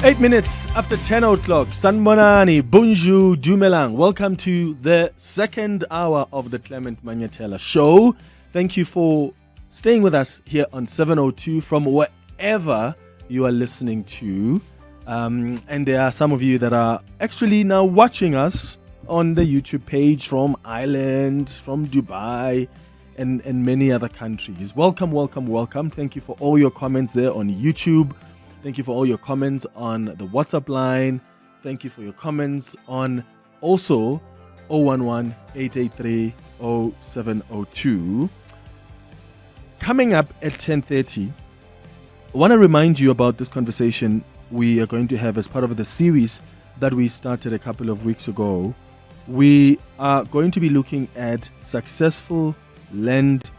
8 minutes after 10 o'clock. Sanmonani, Bonjour, Dumelang. Welcome to the second hour of the Clement Manyathela show. Thank you for staying with us here on 702 from wherever you are listening to. And there are some of you that are actually now watching us on the YouTube page from Ireland, from Dubai, and many other countries. Welcome, welcome, welcome. Thank you for all your comments there on YouTube. Thank you for all your comments on the WhatsApp line. Thank you for your comments on also 011-883-0702. Coming up at 10:30, I want to remind you about this conversation we are going to have as part of the series that we started a couple of weeks ago. We are going to be looking at successful land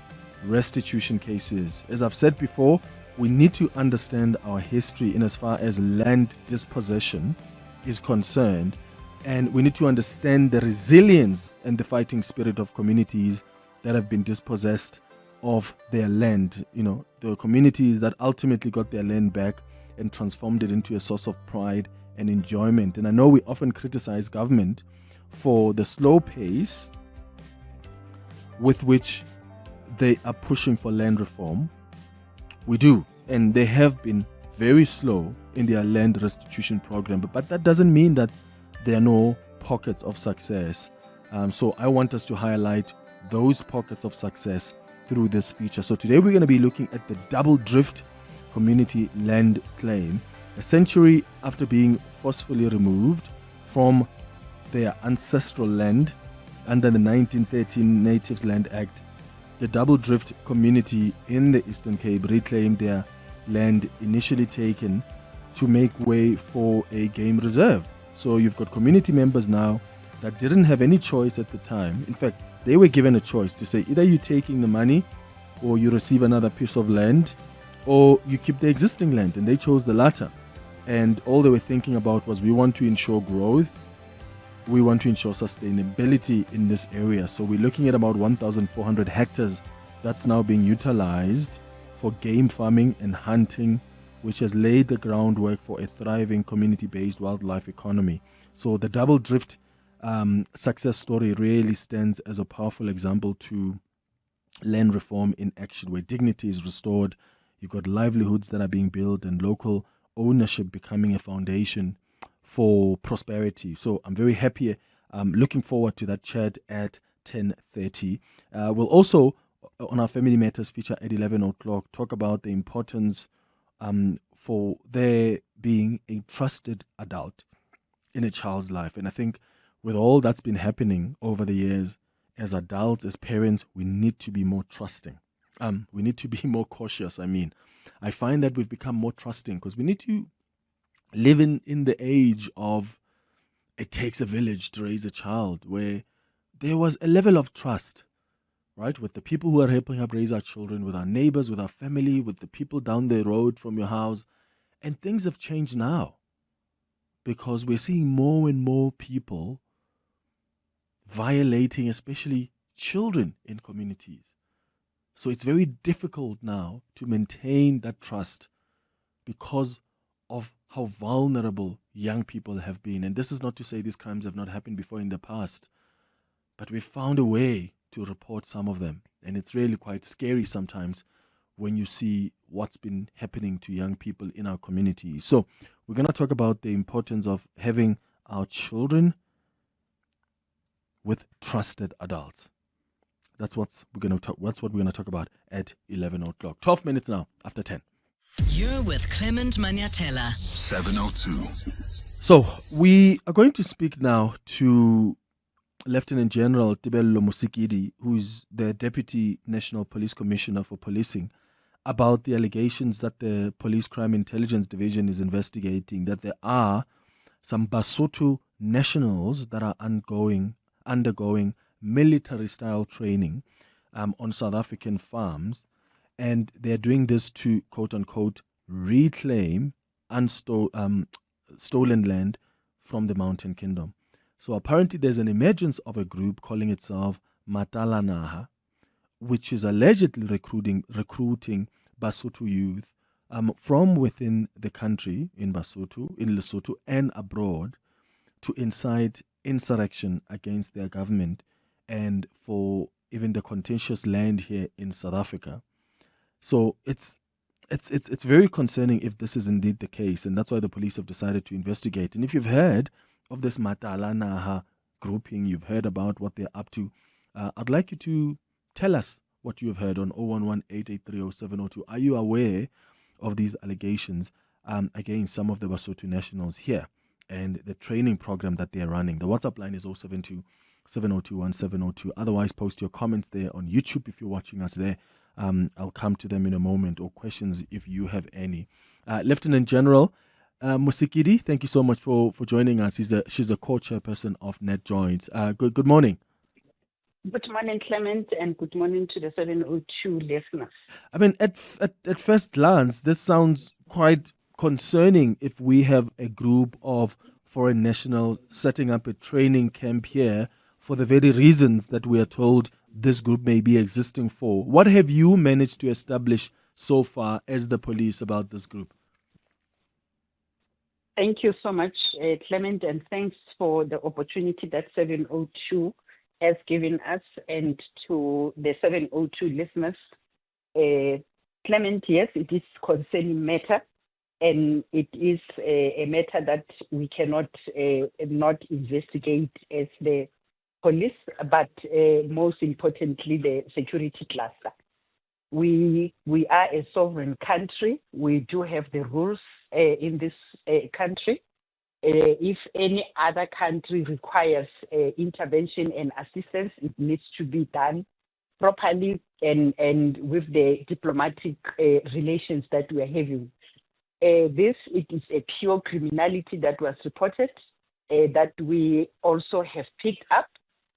restitution cases. As I've said before, we need to understand our history in as far as land dispossession is concerned, and we need to understand the resilience and the fighting spirit of communities that have been dispossessed of their land. You know, the communities that ultimately got their land back and transformed it into a source of pride and enjoyment. And I know we often criticize government for the slow pace with which they are pushing for land reform. We do, and they have been very slow in their land restitution program, but that doesn't mean that there are no pockets of success. So I want us to highlight those pockets of success through this feature. So today we're going to be looking at the Double Drift community land claim. A century after being forcefully removed from their ancestral land under the 1913 Natives Land Act, the Double Drift community in the Eastern Cape reclaimed their land initially taken to make way for a game reserve. So you've got community members now that didn't have any choice at the time. In fact, they were given a choice to say either you're taking the money or you receive another piece of land or you keep the existing land, and they chose the latter. And all they were thinking about was, we want to ensure growth, we want to ensure sustainability in this area. So we're looking at about 1,400 hectares that's now being utilized for game farming and hunting, which has laid the groundwork for a thriving community-based wildlife economy. So the Double Drift success story really stands as a powerful example to land reform in action, where dignity is restored, you've got livelihoods that are being built, and local ownership becoming a foundation for prosperity. So I'm very happy. I'm looking forward to that chat at 10:30. We'll also, on our Family Matters feature at 11 o'clock, talk about the importance for there being a trusted adult in a child's life. And I think with all that's been happening over the years, as adults, as parents, we need to be more trusting. We need to be more cautious. I find that we've become more trusting because we need to live in the age of it takes a village to raise a child, where there was a level of trust, right, with the people who are helping us raise our children, with our neighbors, with our family, with the people down the road from your house. And things have changed now because we're seeing more and more people violating, especially children in communities. So it's very difficult now to maintain that trust because of how vulnerable young people have been. And this is not to say these crimes have not happened before in the past, but we found a way to report some of them. And it's really quite scary sometimes when you see what's been happening to young people in our community. So we're going to talk about the importance of having our children with trusted adults. That's what we're going to talk about at 11 o'clock. 12 minutes now after 10. You're with Clement Manyathela. 702. So we are going to speak now to Lieutenant General Tebello Mosikili, who's the Deputy National Police Commissioner for Policing, about the allegations that the Police Crime Intelligence Division is investigating, that there are some BaSotho nationals that are undergoing military-style training on South African farms, and they're doing this to, quote-unquote, reclaim stolen land from the Mountain Kingdom. So apparently there's an emergence of a group calling itself Matalanaha, which is allegedly recruiting BaSotho youth from within the country in Lesotho and abroad to incite insurrection against their government and for even the contentious land here in South Africa. So it's very concerning if this is indeed the case, and that's why the police have decided to investigate. And if you've heard of this Matala Naha grouping, you've heard about what they're up to, I'd like you to tell us what you have heard on 011-883-0702. Are you aware of these allegations against some of the BaSotho nationals here and the training program that they're running? The WhatsApp line is 072-702-1702. Otherwise, post your comments there on YouTube if you're watching us there. I'll come to them in a moment, or questions if you have any. Lieutenant General Mosikili, thank you so much for joining us. She's a co-chairperson of NATJOINTS. Good morning. Good morning, Clement, and good morning to the 702 listeners. I mean, at first glance, this sounds quite concerning if we have a group of foreign nationals setting up a training camp here for the very reasons that we are told this group may be existing for. What have you managed to establish so far as the police about this group? Thank you so much, Clement, and thanks for the opportunity that 702 has given us and to the 702 listeners. Clement, yes, it is concerning matter, and it is a matter that we cannot not investigate as the police, but most importantly, the security cluster. We are a sovereign country. We do have the rules in this country. If any other country requires intervention and assistance, it needs to be done properly and with the diplomatic relations that we are having. It is a pure criminality that was reported that we also have picked up,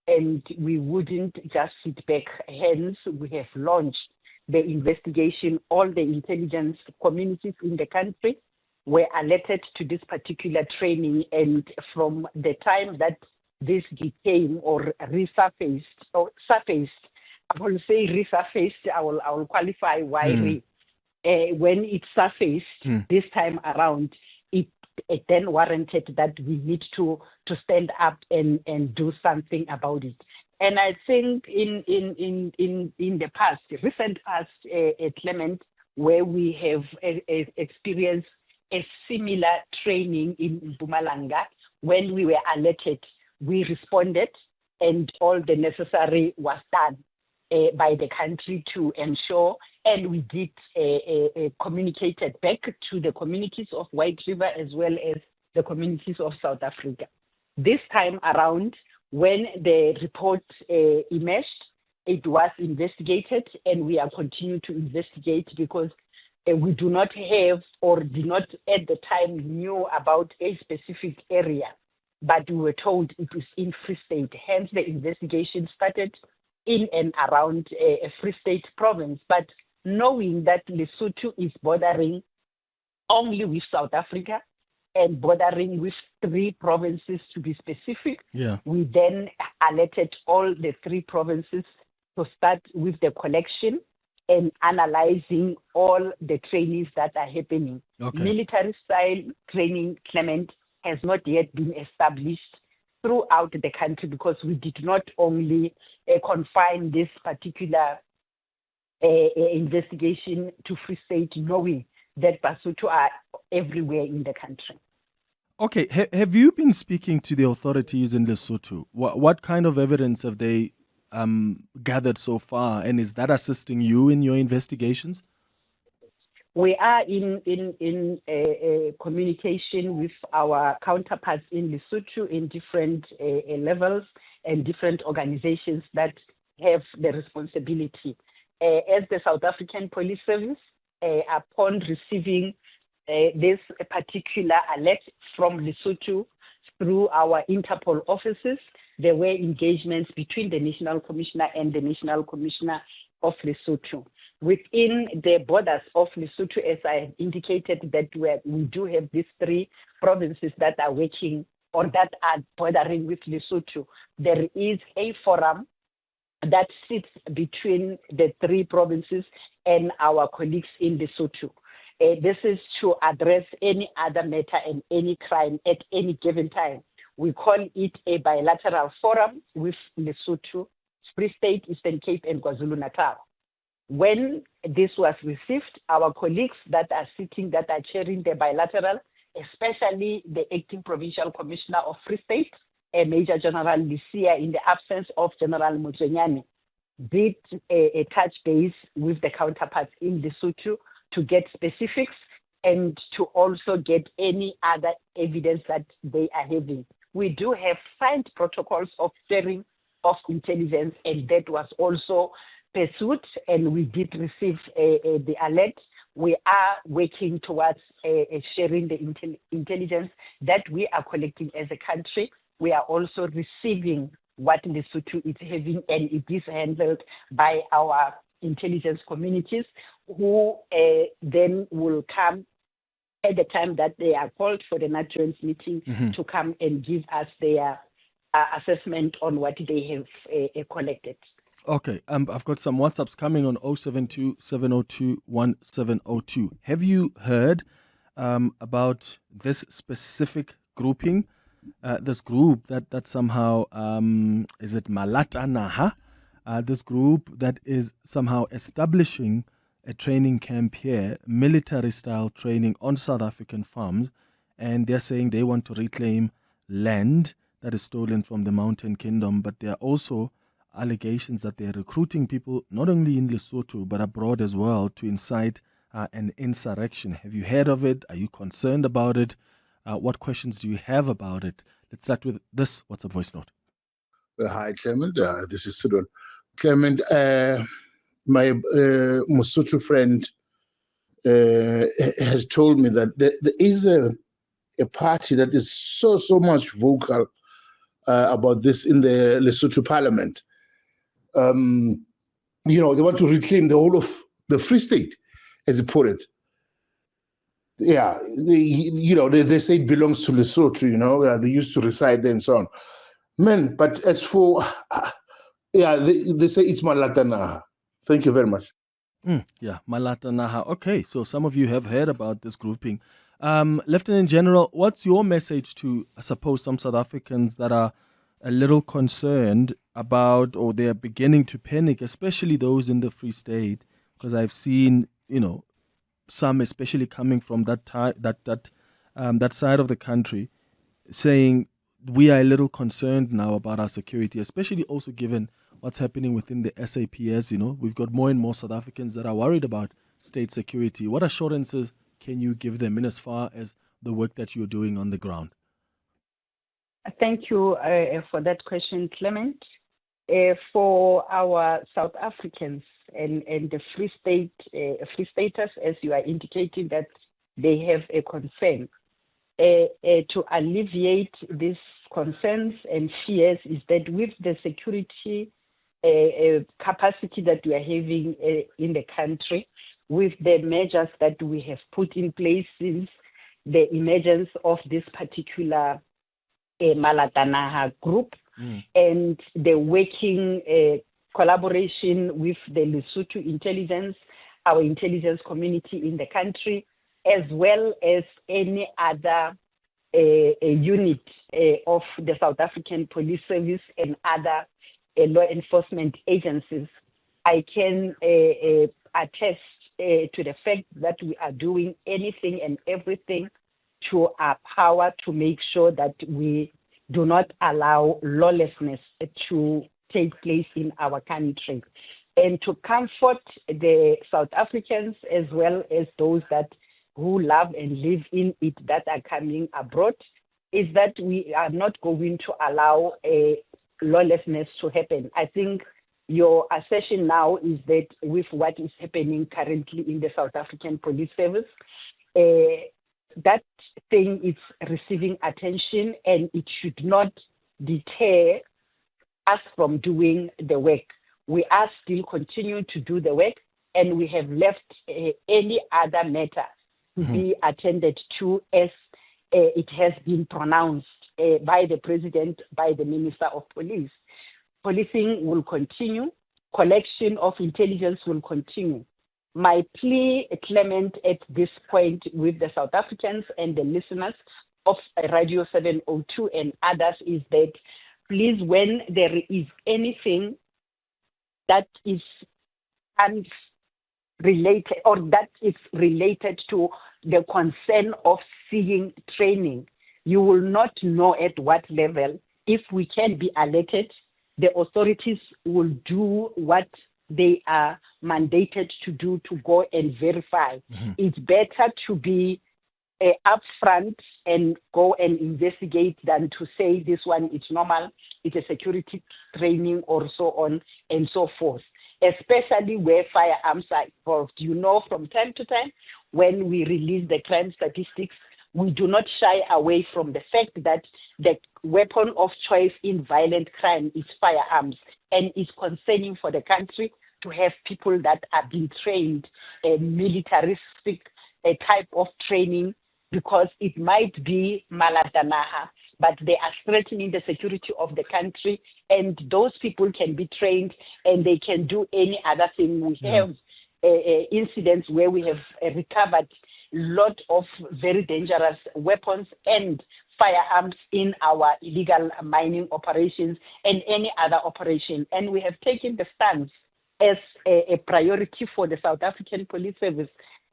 and we wouldn't just sit back. Hence, we have launched the investigation. All the intelligence communities in the country were alerted to this particular training, and from the time that this became or surfaced, I will say resurfaced, I will qualify why when it surfaced this time around, it then warranted that we need to stand up and do something about it. And I think in the past, recent past, Clement, where we have experienced a similar training in Mpumalanga, when we were alerted, we responded, and all the necessary was done by the country to ensure, and we did communicated back to the communities of White River as well as the communities of South Africa. This time around, when the report emerged, it was investigated, and we are continuing to investigate because we do not have or did not at the time knew about a specific area, but we were told it was in Free State. Hence, the investigation started in and around a Free State province. But knowing that Lesotho is bordering only with South Africa and bordering with 3 provinces to be specific, we then alerted all the 3 provinces to start with the collection and analyzing all the trainings that are happening. Okay. Military style training, Clement, has not yet been established throughout the country because we did not only confine this particular investigation to Free State, knowing that BaSotho are everywhere in the country. Okay, have you been speaking to the authorities in Lesotho? What kind of evidence have they gathered so far, and is that assisting you in your investigations? We are in communication with our counterparts in Lesotho in different levels and different organizations that have the responsibility. As the South African Police Service, upon receiving this particular alert from Lesotho through our Interpol offices, there were engagements between the National Commissioner and the National Commissioner of Lesotho. Within the borders of Lesotho, as I indicated, that we do have these 3 provinces that are working or that are bordering with Lesotho. There is a forum that sits between the 3 provinces and our colleagues in Lesotho. This is to address any other matter and any crime at any given time. We call it a bilateral forum with Lesotho, Free State, Eastern Cape, and KwaZulu-Natal. When this was received, our colleagues that are chairing the bilateral, especially the acting provincial commissioner of Free State, Major General Lisia, in the absence of General Mutsenyane, did a touch base with the counterparts in Lesotho to get specifics and to also get any other evidence that they are having. We do have signed protocols of sharing of intelligence, and that was also pursued, and we did receive the alert. We are working towards sharing the intelligence that we are collecting as a country. We are also receiving what Lesotho is having, and it is handled by our intelligence communities, who then will come at the time that they are called for the NATJOINTS meeting to come and give us their assessment on what they have collected. Okay, I've got some WhatsApps coming on 072-702-1702. Have you heard about this specific grouping, this group that somehow, is it Malatanaha? This group that is somehow establishing a training camp here, military-style training on South African farms, and they're saying they want to reclaim land that is stolen from the Mountain Kingdom, but there are also allegations that they're recruiting people not only in Lesotho but abroad as well to incite an insurrection. Have you heard of it? Are you concerned about it? What questions do you have about it? Let's start with this WhatsApp voice note. Hi, Clement. This is Sidon. Clement, my Mosotho friend has told me that there is a party that is so much vocal about this in the Lesotho parliament. They want to reclaim the whole of the Free State, as he put it. Yeah, they say it belongs to Lesotho, they used to reside there and so on. Man, but as for, they say it's Malatanaha. Thank you very much. Yeah, Malatanaha. Okay, so some of you have heard about this grouping. Lieutenant General, what's your message to, I suppose, some South Africans that are a little concerned about, or they're beginning to panic, especially those in the Free State? Because I've seen, some, especially coming from that side of the country, saying we are a little concerned now about our security, especially also given what's happening within the SAPS. We've got more and more South Africans that are worried about state security. What assurances can you give them in as far as the work that you're doing on the ground? Thank you for that question, Clement. For our South Africans and the Free Staters, as you are indicating that they have a concern, to alleviate these concerns and fears is that with the security capacity that we are having in the country, with the measures that we have put in place since the emergence of this particular Malatanaha group, and the working collaboration with the Lesotho intelligence, our intelligence community in the country, as well as any other unit of the South African Police Service and other law enforcement agencies, I can attest to the fact that we are doing anything and everything to our power to make sure that we do not allow lawlessness to take place in our country. And to comfort the South Africans as well as those who love and live in it that are coming abroad, is that we are not going to allow lawlessness to happen. I think your assertion now is that with what is happening currently in the South African Police Service, that thing is receiving attention, and it should not deter us from doing the work. We are still continuing to do the work, and we have left any other matter to be attended to as it has been pronounced by the President, by the Minister of Police. Policing will continue. Collection of intelligence will continue. my plea, Clement, at this point with the South Africans and the listeners of Radio 702 and others is that please, when there is anything that is related or that is related to the concern of seeing training, you will not know at what level. If we can be alerted, the authorities will do what they are mandated to do to go and verify. Mm-hmm. It's better to be upfront and go and investigate than to say this one is normal, it's a security training or so on and so forth, especially where firearms are involved. You know, from time to time, when we release the crime statistics, we do not shy away from the fact that the weapon of choice in violent crime is firearms, and it's concerning for the country to have people that are being trained a militaristic type of training, because it might be maladanaha, but they are threatening the security of the country, and those people can be trained and they can do any other thing. We have incidents where we have recovered a lot of very dangerous weapons and firearms in our illegal mining operations and any other operation. And we have taken the stance as a priority for the South African Police Service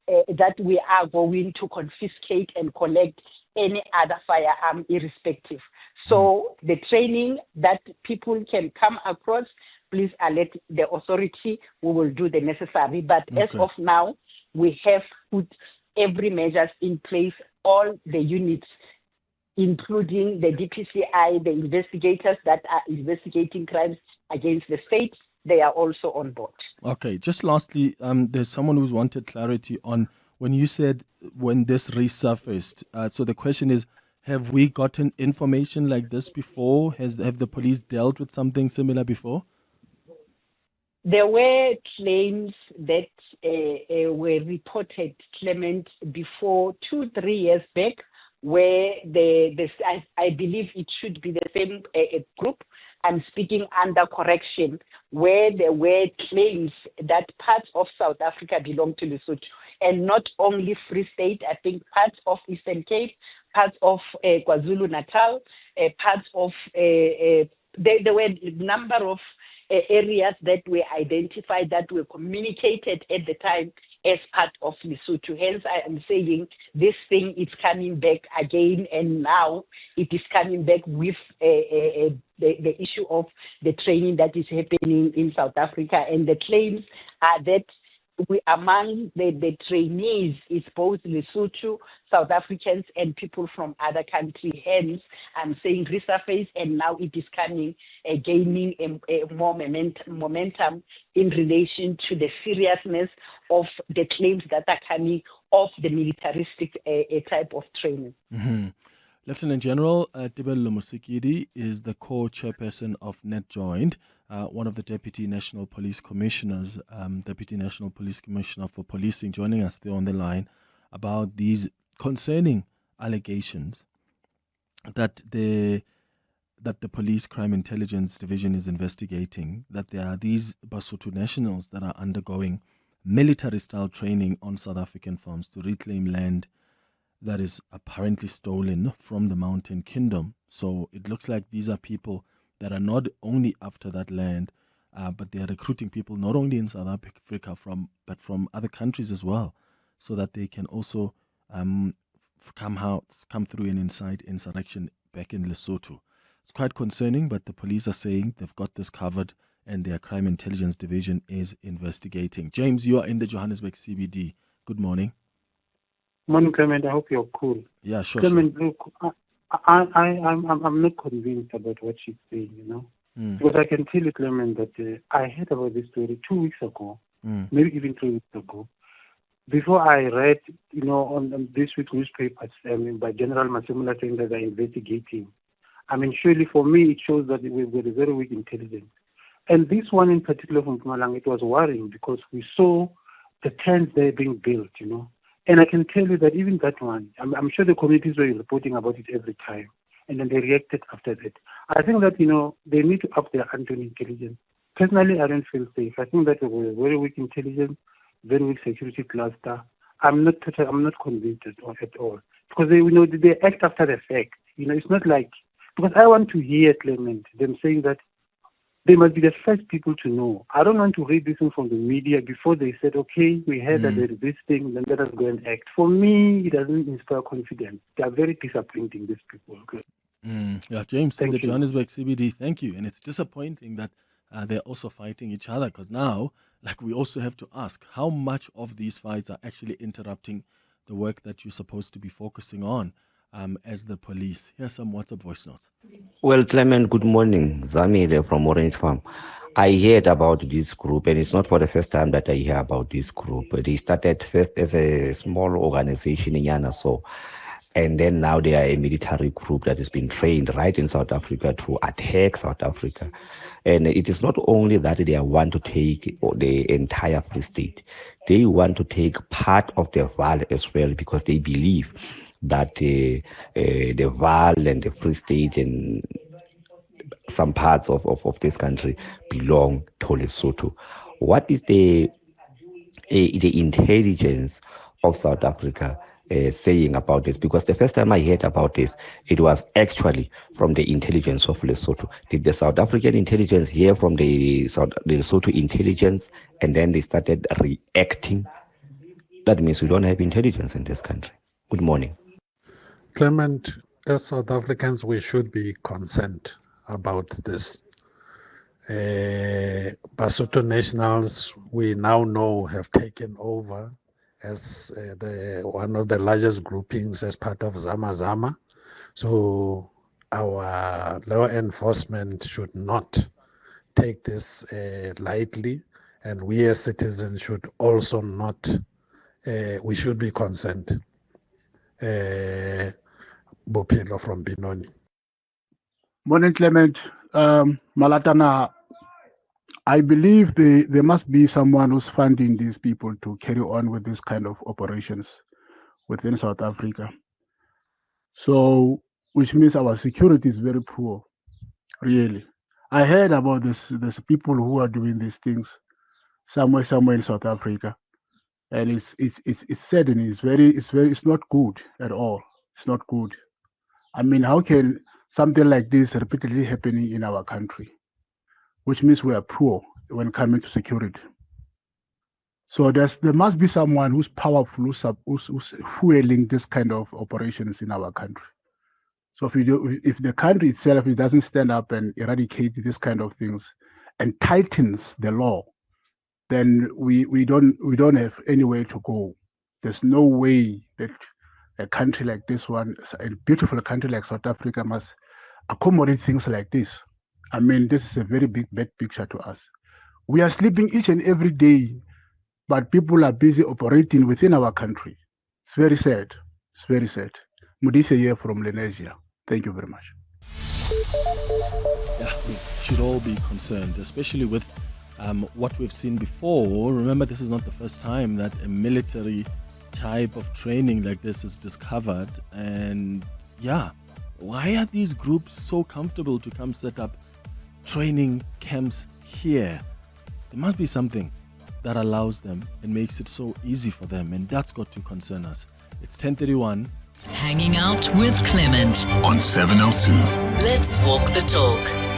that we are going to confiscate and collect any other firearm irrespective. So the training that people can come across, please alert the authority. We will do the necessary. But as of now, we have put every measures in place, all the units, including the DPCI, the investigators that are investigating crimes against the state, they are also on board. Okay, just lastly, there's someone who's wanted clarity on when you said when this resurfaced. So the question is, have we gotten information like this before? Have the police dealt with something similar before? There were claims that were reported, Clement, before 2-3 years back, where I believe it should be the same group. I'm speaking under correction, where there were claims that parts of South Africa belong to Lesotho, and not only Free State. I think parts of Eastern Cape, parts of KwaZulu-Natal, parts of there were a number of areas that were identified that were communicated at the time as part of Lesotho. Hence, I am saying this thing is coming back again, and now it is coming back with the issue of the training that is happening in South Africa. And the claims are that among the trainees is both Lesotho, South Africans, and people from other countries. Hence, I'm saying resurface, and now it is coming, gaining a more momentum in relation to the seriousness of the claims that are coming of the militaristic type of training. Mm-hmm. Lieutenant General Tebello Mosikili is the co-chairperson of NATJOINTS, one of the Deputy National Police Commissioners, Deputy National Police Commissioner for Policing, joining us there on the line about these concerning allegations that the Police Crime Intelligence Division is investigating, that there are these BaSotho nationals that are undergoing military-style training on South African farms to reclaim land that is apparently stolen from the Mountain Kingdom. So it looks like these are people that are not only after that land, but they are recruiting people not only in South Africa but from other countries as well, so that they can also come through and incite insurrection back in Lesotho. It's quite concerning, but the police are saying they've got this covered and their crime intelligence division is investigating. James, you are in the Johannesburg CBD. Good morning. Morning, Clement. I hope you're cool. Yeah, sure. Clement, look, I'm not convinced about what she's saying, you know. Because I can tell you, Clement, that I heard about this story 2 weeks ago, maybe even 3 weeks ago. Before I read, you know, on this week's newspapers, by General Masemula saying that they're investigating. I mean, surely for me, it shows that we've got a very weak intelligence. And this one in particular from Mpumalanga, it was worrying because we saw the tents there being built, you know. And I can tell you that even that one, I'm sure the communities were reporting about it every time, and then they reacted after that. I think that, you know, they need to up their ante intelligence. Personally, I don't feel safe. I think that we have very weak intelligence. then with security cluster. I'm not convinced at all. Because they act after the fact. It's not like, because I want to hear Clement, them saying that they must be the first people to know. I don't want to read this from the media before they said, okay, we heard that there is this thing, then let us go and act. For me, it doesn't inspire confidence. They are very disappointing, these people. Okay? Yeah, James, in Thank the you. Johannesburg CBD, thank you. And it's disappointing that they're also fighting each other, because now, we also have to ask how much of these fights are actually interrupting the work that you're supposed to be focusing on as the police. Here's some WhatsApp voice notes. Well, Clement, good morning. Zamile from Orange Farm. I heard about this group, and it's not for the first time that I hear about this group. They started first as a small organization in Yanaso, and then now they are a military group that has been trained right in South Africa to attack South Africa. And it is not only that they want to take the entire Free State, they want to take part of the Vaal as well, because they believe that the Vaal and the Free State and some parts of this country belong to Lesotho. What is the intelligence of South Africa saying about this? Because the first time I heard about this, it was actually from the intelligence of Lesotho. Did the South African intelligence hear from the Lesotho intelligence, and then they started reacting? That means we don't have intelligence in this country. Good morning. Clement, as South Africans, we should be concerned about this. BaSotho nationals, we now know, have taken over as one of the largest groupings as part of Zama Zama. So our law enforcement should not take this lightly, and we as citizens should also not, we should be concerned. Bopelo from Binoni. Morning, Clement. Malatana, I believe there must be someone who's funding these people to carry on with this kind of operations within South Africa. So, which means our security is very poor, really. I heard about this people who are doing these things somewhere in South Africa, and it's sad, and it's not good at all. It's not good. I mean, how can something like this repeatedly happening in our country, which means we are poor when coming to security? So there must be someone who's powerful, who's fueling this kind of operations in our country. So if the country itself doesn't stand up and eradicate this kind of things and tightens the law, then we don't have anywhere to go. There's no way that a country like this one, a beautiful country like South Africa, must accommodate things like this. I mean, this is a very bad picture to us. We are sleeping each and every day, but people are busy operating within our country. It's very sad. It's very sad. Mudise here from Lenasia. Thank you very much. Yeah, we should all be concerned, especially with what we've seen before. Remember, this is not the first time that a military type of training like this is discovered. And yeah, why are these groups so comfortable to come set up training camps here? There must be something that allows them and makes it so easy for them, and that's got to concern us. It's 10:31. Hanging out with Clement on 702. Let's walk the talk.